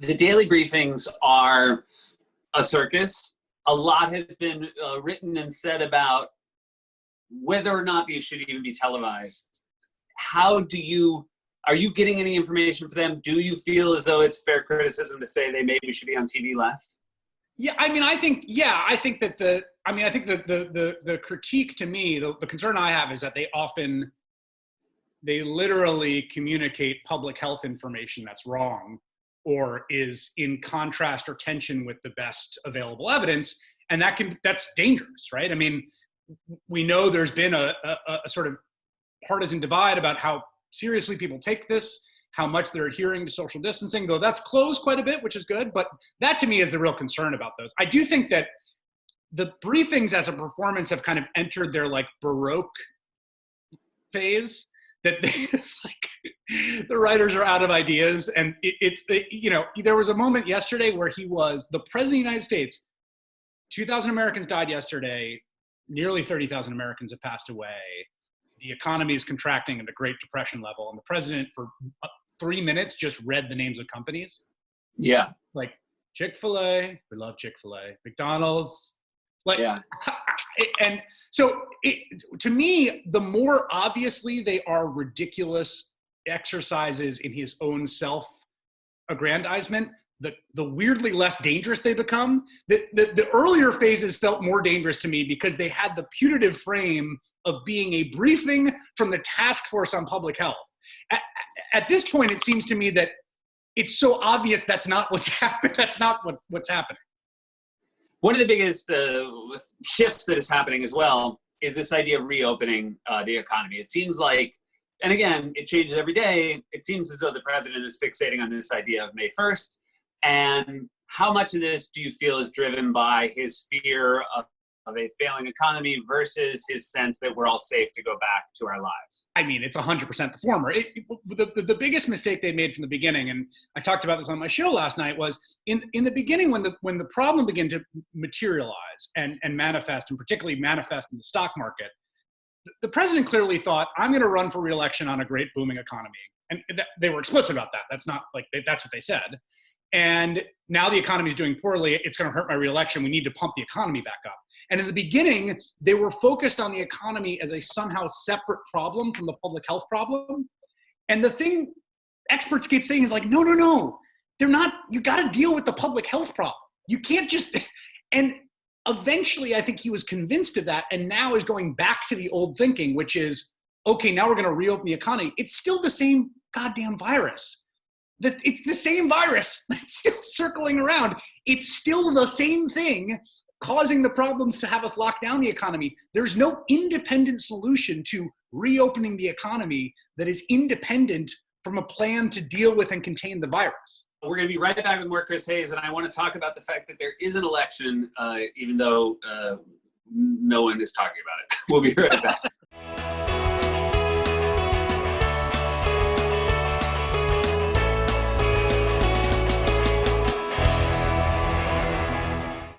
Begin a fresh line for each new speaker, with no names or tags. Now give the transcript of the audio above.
The daily briefings are a circus. A lot has been written and said about whether or not these should even be televised. Are you getting any information from them? Do you feel as though it's fair criticism to say they maybe should be on TV less?
Yeah, I think that the critique to me, the concern I have is that they literally communicate public health information that's wrong or is in contrast or tension with the best available evidence. And that's dangerous, right? I mean, we know there's been a sort of partisan divide about how seriously people take this, how much they're adhering to social distancing, though that's closed quite a bit, which is good. But that to me is the real concern about those. I do think that the briefings as a performance have kind of entered their like Baroque phase, that it's like the writers are out of ideas. And there was a moment yesterday where he was the president of the United States. 2,000 Americans died yesterday. Nearly 30,000 Americans have passed away. The economy is contracting at a Great Depression level. And the president for 3 minutes just read the names of companies.
Yeah.
Like Chick-fil-A, we love Chick-fil-A, McDonald's. Yeah. And so to me, the more obviously they are ridiculous exercises in his own self-aggrandizement, the weirdly less dangerous they become. The earlier phases felt more dangerous to me because they had the putative frame of being a briefing from the task force on public health. At this point, it seems to me that it's so obvious that's not what's happening. That's not what's happening.
One of the biggest shifts that is happening as well is this idea of reopening the economy. It seems like, and again, it changes every day. It seems as though the president is fixating on this idea of May 1st. And how much of this do you feel is driven by his fear of a failing economy versus his sense that we're all safe to go back to our lives?
I mean, it's 100% the former. The biggest mistake they made from the beginning, and I talked about this on my show last night, was in the beginning when the problem began to materialize and manifest, and particularly manifest in the stock market, the president clearly thought, I'm going to run for re-election on a great booming economy. And they were explicit about that. That's not like, that's what they said. And now the economy is doing poorly. It's going to hurt my reelection. We need to pump the economy back up. And in the beginning, they were focused on the economy as a somehow separate problem from the public health problem. And the thing experts keep saying is like, no, they're not. You got to deal with the public health problem. You can't just, and eventually I think he was convinced of that and now is going back to the old thinking, which is, okay, now we're going to reopen the economy. It's still the same goddamn virus. It's the same virus that's still circling around. It's still the same thing causing the problems to have us lock down the economy. There's no independent solution to reopening the economy that is independent from a plan to deal with and contain the virus.
We're going to be right back with more Chris Hayes, and I want to talk about the fact that there is an election, even though no one is talking about it. We'll be right back.